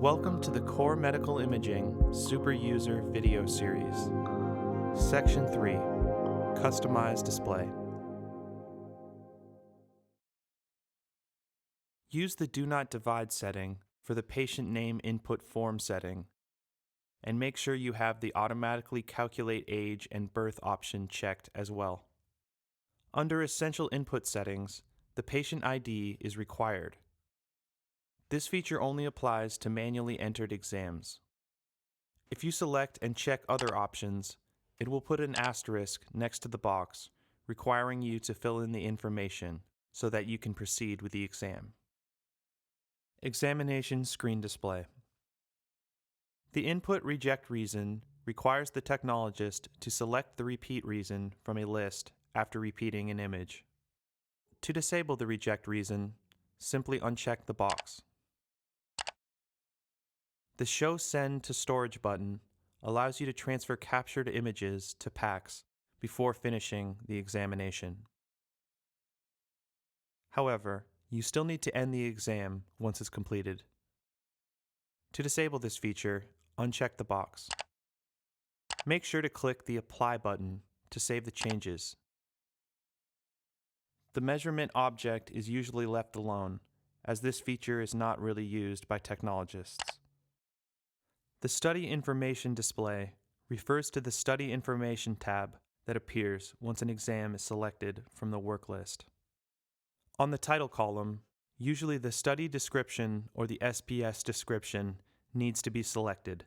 Welcome to the Core Medical Imaging Super User Video Series. Section 3, Customize Display. Use the Do Not Divide setting for the patient name input form setting, and make sure you have the Automatically Calculate Age and Birth option checked as well. Under Essential Input Settings, the patient ID is required. This feature only applies to manually entered exams. If you select and check other options, it will put an asterisk next to the box requiring you to fill in the information so that you can proceed with the exam. Examination Screen Display. The input reject reason requires the technologist to select the repeat reason from a list after repeating an image. To disable the reject reason, simply uncheck the box. The Show Send to Storage button allows you to transfer captured images to PACS before finishing the examination. However, you still need to end the exam once it's completed. To disable this feature, uncheck the box. Make sure to click the Apply button to save the changes. The measurement object is usually left alone, as this feature is not really used by technologists. The Study Information display refers to the Study Information tab that appears once an exam is selected from the work list. On the title column, usually the study description or the SPS description needs to be selected.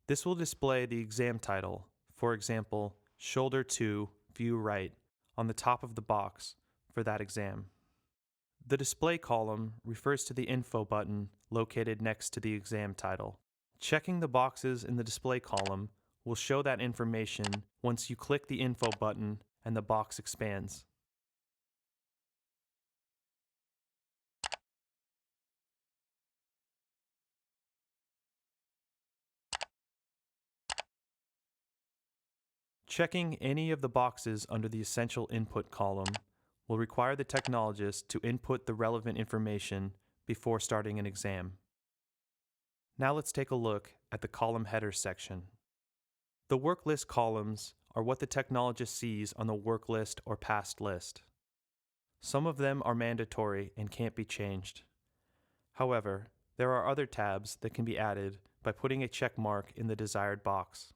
This will display the exam title, for example, Shoulder 2, View Right, on the top of the box for that exam. The display column refers to the Info button located next to the exam title. Checking the boxes in the display column will show that information once you click the Info button and the box expands. Checking any of the boxes under the Essential Input column will require the technologist to input the relevant information before starting an exam. Now let's take a look at the column header section. The work list columns are what the technologist sees on the work list or past list. Some of them are mandatory and can't be changed. However, there are other tabs that can be added by putting a check mark in the desired box.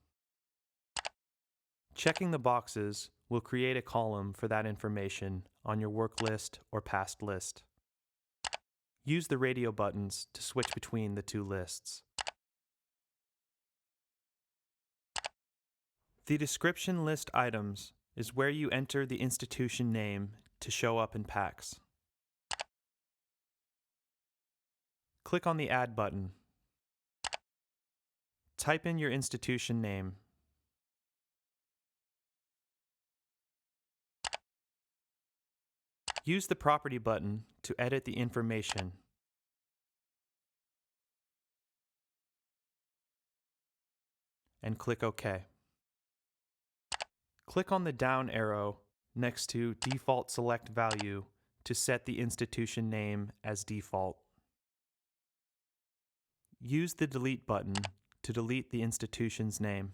Checking the boxes will create a column for that information on your work list or past list. Use the radio buttons to switch between the two lists. The description list items is where you enter the institution name to show up in PACS. Click on the Add button. Type in your institution name. Use the Property button to edit the information. And click OK. Click on the down arrow next to Default Select Value to set the institution name as default. Use the Delete button to delete the institution's name.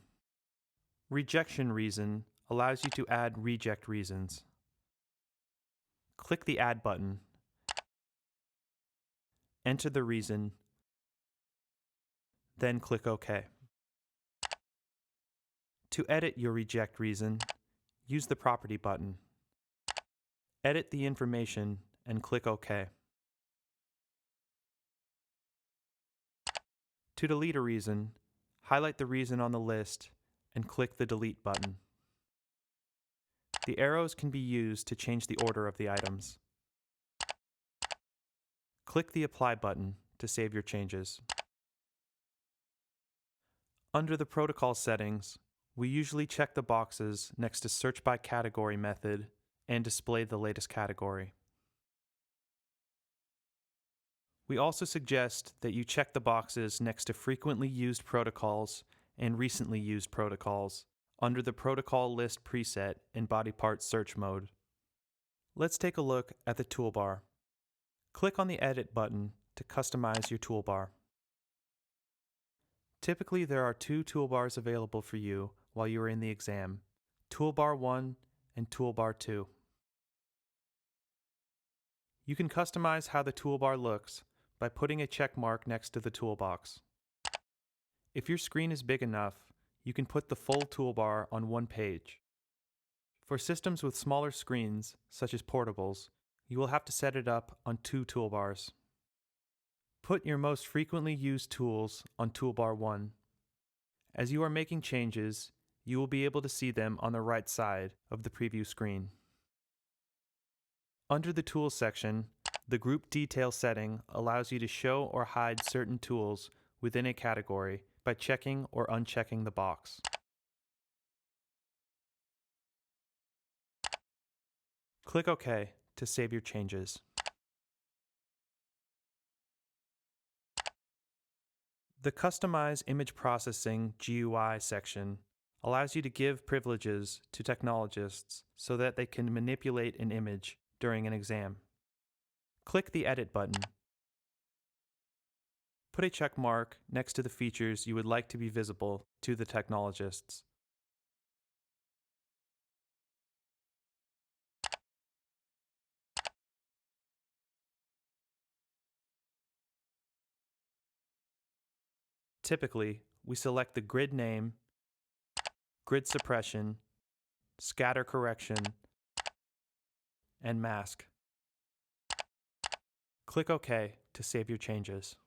Rejection reason allows you to add reject reasons. Click the Add button. Enter the reason, then click OK. To edit your reject reason, use the Property button. Edit the information and click OK. To delete a reason, highlight the reason on the list and click the Delete button. The arrows can be used to change the order of the items. Click the Apply button to save your changes. Under the protocol settings, we usually check the boxes next to Search by Category method and display the latest category. We also suggest that you check the boxes next to Frequently Used Protocols and Recently Used Protocols under the Protocol List preset in Body Part Search mode. Let's take a look at the toolbar. Click on the Edit button to customize your toolbar. Typically, there are two toolbars available for you while you are in the exam, Toolbar 1 and Toolbar 2. You can customize how the toolbar looks by putting a check mark next to the toolbox. If your screen is big enough, you can put the full toolbar on one page. For systems with smaller screens, such as portables, you will have to set it up on two toolbars. Put your most frequently used tools on Toolbar 1. As you are making changes, you will be able to see them on the right side of the preview screen. Under the Tools section, the Group Detail setting allows you to show or hide certain tools within a category by checking or unchecking the box. Click OK to save your changes. The Customize Image Processing GUI section allows you to give privileges to technologists so that they can manipulate an image during an exam. Click the Edit button. Put a check mark next to the features you would like to be visible to the technologists. Typically, we select the grid name, grid suppression, scatter correction, and mask. Click OK to save your changes.